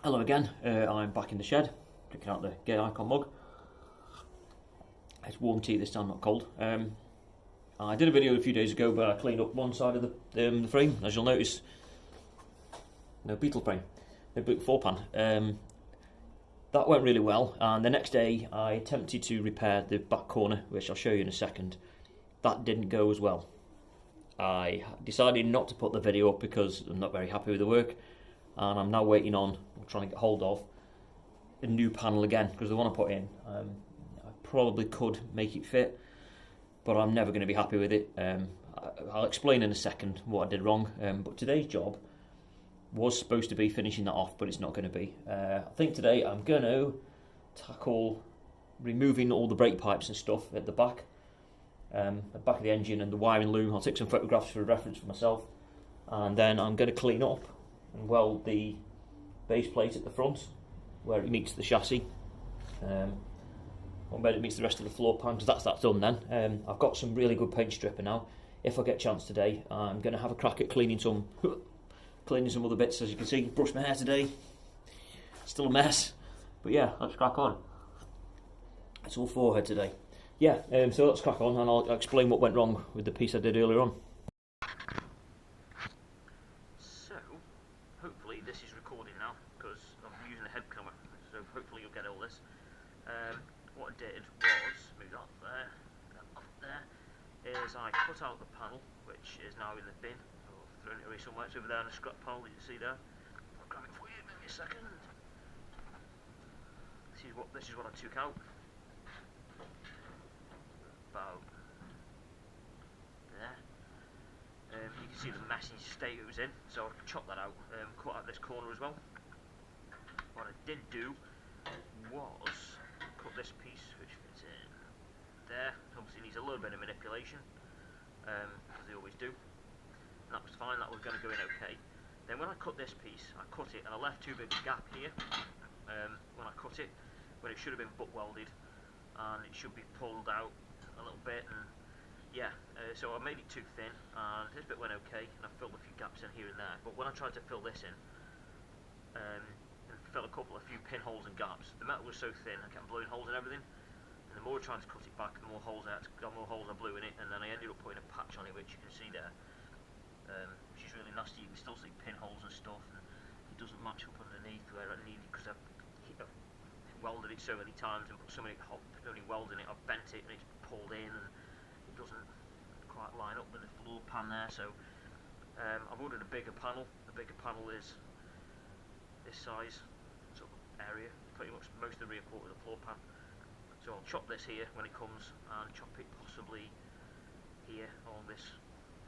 Hello again, I'm back in the shed, drinking out the gay icon mug. It's warm tea this time, not cold. I did a video a few days ago where I cleaned up one side of the frame, as you'll notice. No Beetle frame, no Beetle 4-pan. That went really well, and the next day I attempted to repair the back corner, which I'll show you in a second. That didn't go as well. I decided not to put the video up because I'm not very happy with the work, and I'm now waiting on, trying to get hold of a new panel again, because the one I put in, I probably could make it fit, but I'm never going to be happy with it. I'll explain in a second what I did wrong, but today's job was supposed to be finishing that off, but it's not going to be. I think today I'm going to tackle removing all the brake pipes and stuff at the back of the engine and the wiring loom. I'll take some photographs for reference for myself, and then I'm going to clean up and weld the base plate at the front where it meets the chassis, where it meets the rest of the floor pan, because that's done then. I've got some really good paint stripper now. If I get a chance today, I'm going to have a crack at cleaning some other bits. As you can see, brushed my hair today, still a mess, but yeah, let's crack on. It's all forehead today. Yeah, so let's crack on and I'll explain what went wrong with the piece I did earlier on. So, hopefully this is recording now, because I'm using the head camera, so hopefully you'll get all this. What I did was, move that there, up there, is I cut out the panel, which is now in the bin. I've thrown it away somewhere. It's over there in the scrap pile that you see there. I'll grab it for you, give me a second. This is what I took out. About there. You can see the messy state it was in, so I've chopped that out, cut out this corner as well. What I did do was cut this piece, which fits in there. Obviously needs a little bit of manipulation, as they always do. And that was fine, that was going to go in okay. Then when I cut this piece, I cut it and I left too big a gap here when I cut it, when it should have been butt welded, and it should be pulled out a little bit, and yeah, so I made it too thin, and this bit went okay, and I filled a few gaps in here and there. But when I tried to fill this in, and fill a few pinholes and gaps, the metal was so thin I kept blowing holes in everything, and the more I tried to cut it back, the more holes I blew in it, and then I ended up putting a patch on it, which you can see there, which is really nasty. You can still see pinholes and stuff, and it doesn't match up underneath where I need it, because I've welded it so many times and put so many only welding it, I've bent it and it's pulled in, and it doesn't quite line up with the floor pan there. So I've ordered a bigger panel. The bigger panel is this size sort of area, pretty much most of the rear quarter of the floor pan. So I'll chop this here when it comes, and chop it possibly here on this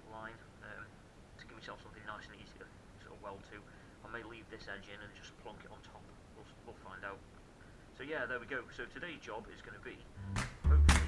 line, to give myself something nice and easy to sort of weld to. I may leave this edge in and just plonk it on top. We'll find out. So yeah, there we go. So today's job is going to be, hopefully,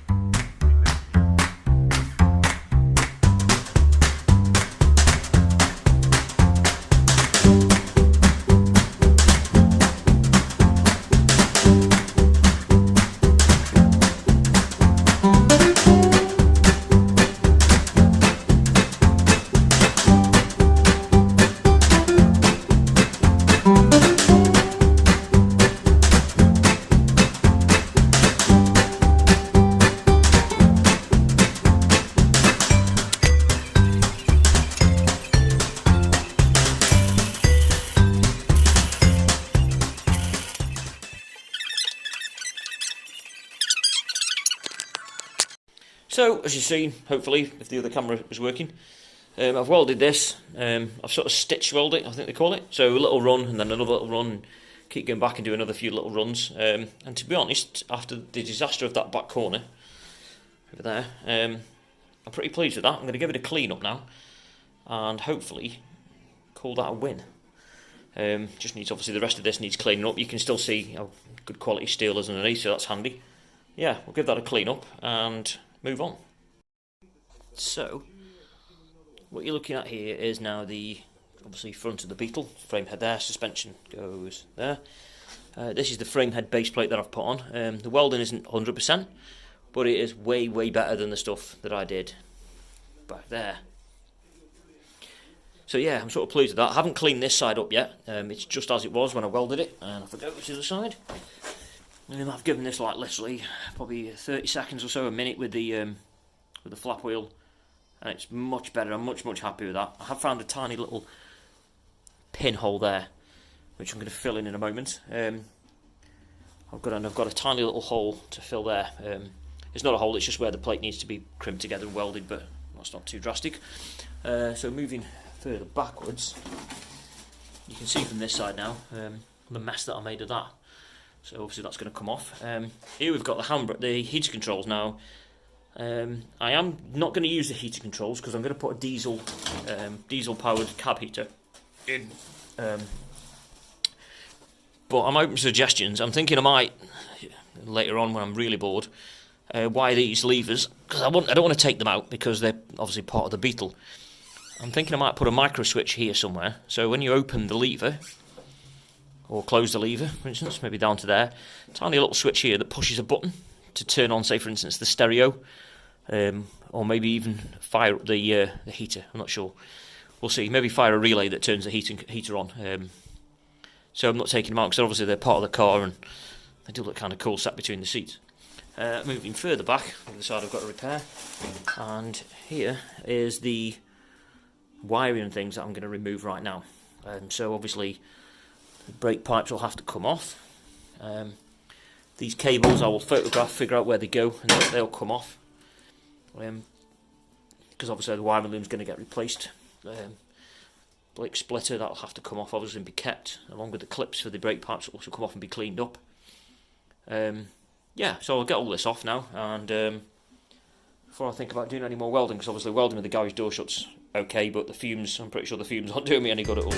so, as you've seen, hopefully, if the other camera was working, I've welded this. I've sort of stitch welded it, I think they call it. So a little run and then another little run, and keep going back and do another few little runs. And to be honest, after the disaster of that back corner over there, I'm pretty pleased with that. I'm going to give it a clean up now, and hopefully call that a win. Just needs, obviously, the rest of this needs cleaning up. You can still see how good quality steel is underneath, so that's handy. Yeah, we'll give that a clean up and move on. So, what you're looking at here is now the, obviously, front of the Beetle, frame head there, suspension goes there. This is the frame head base plate that I've put on. The welding isn't 100%, but it is way, way better than the stuff that I did back there. So yeah, I'm sort of pleased with that. I haven't cleaned this side up yet. It's just as it was when I welded it, and I forgot to the side. And I've given this like literally probably 30 seconds or so, a minute with the flap wheel, and it's much better. I'm much happy with that. I have found a tiny little pinhole there, which I'm going to fill in a moment. I've got a tiny little hole to fill there. It's not a hole; it's just where the plate needs to be crimped together and welded, but that's not too drastic. So moving further backwards, you can see from this side now the mess that I made of that. So obviously that's going to come off. Here we've got the heater controls now. I am not going to use the heater controls because I'm going to put a diesel powered cab heater in. But I'm open to suggestions. I'm thinking I might later on when I'm really bored wire these levers, because I don't want to take them out because they're obviously part of the Beetle. I'm thinking I might put a micro switch here somewhere, so when you open the lever or close the lever, for instance, maybe down to there, tiny little switch here that pushes a button to turn on, say for instance, the stereo, or maybe even fire up the heater. I'm not sure. We'll see. Maybe fire a relay that turns the heater on. So I'm not taking them out because obviously they're part of the car and they do look kind of cool sat between the seats. Moving further back, on the side I've got to repair, and here is the wiring and things that I'm going to remove right now. So obviously the brake pipes will have to come off. These cables I will photograph, figure out where they go, and they'll come off. Because obviously the wiring loom is going to get replaced. Brake splitter, that'll have to come off obviously and be kept, along with the clips for the brake pipes will also come off and be cleaned up. Yeah, so I'll get all this off now, and before I think about doing any more welding, because obviously welding with the garage door shuts okay, but the fumes, I'm pretty sure the fumes aren't doing me any good at all.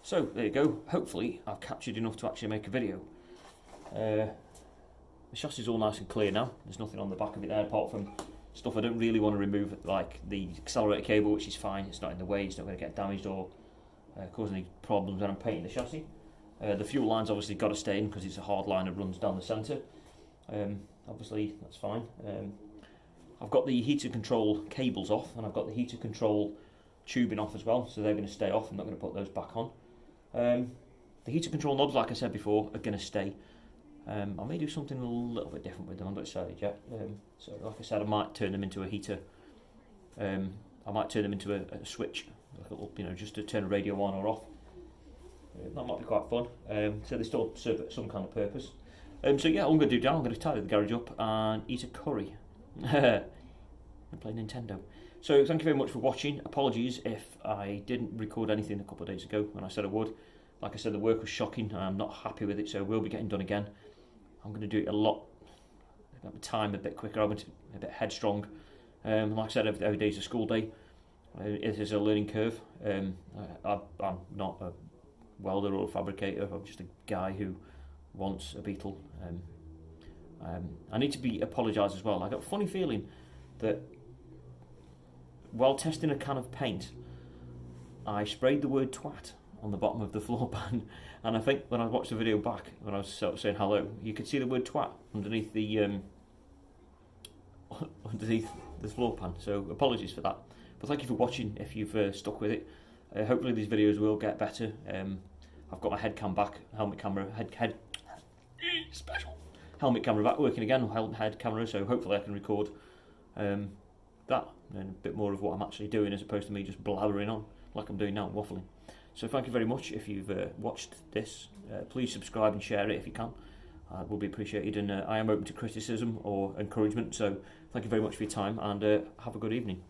So there you go, hopefully I've captured enough to actually make a video. The chassis is all nice and clear now, there's nothing on the back of it there apart from stuff I don't really want to remove, like the accelerator cable, which is fine, it's not in the way, it's not going to get damaged or cause any problems when I'm painting the chassis. The fuel line's obviously got to stay in because it's a hard line that runs down the centre. Obviously that's fine. I've got the heater control cables off, and I've got the heater control tubing off as well, so they're going to stay off. I'm not going to put those back on. The heater control knobs, like I said before, are going to stay. I may do something a little bit different with them, I'm not decided yet. So like I said, I might turn them into a heater. I might turn them into a switch, like a little, just to turn a radio on or off. That might be quite fun. So they still serve some kind of purpose. So yeah, all I'm going to do now, I'm going to tidy the garage up and eat a curry. And play Nintendo. So thank you very much for watching. Apologies if I didn't record anything a couple of days ago when I said I would. Like I said, the work was shocking and I'm not happy with it, so it will be getting done again. I'm going to do it about time a bit quicker. I went a bit headstrong. Like I said, every day is a school day. It is a learning curve. I'm not a welder or a fabricator. I'm just a guy who wants a Beetle. I need to apologise as well. I got a funny feeling that while testing a can of paint, I sprayed the word twat on the bottom of the floor pan, and I think when I watched the video back, when I was sort of saying hello, you could see the word twat underneath the floor pan. So apologies for that. But thank you for watching. If you've stuck with it, hopefully these videos will get better. I've got my head cam back, helmet camera, special helmet camera back working again, head camera. So hopefully I can record that and a bit more of what I'm actually doing, as opposed to me just blabbering on like I'm doing now, waffling. So thank you very much. If you've watched this, please subscribe and share it if you can. It will be appreciated, and I am open to criticism or encouragement. So thank you very much for your time, and have a good evening.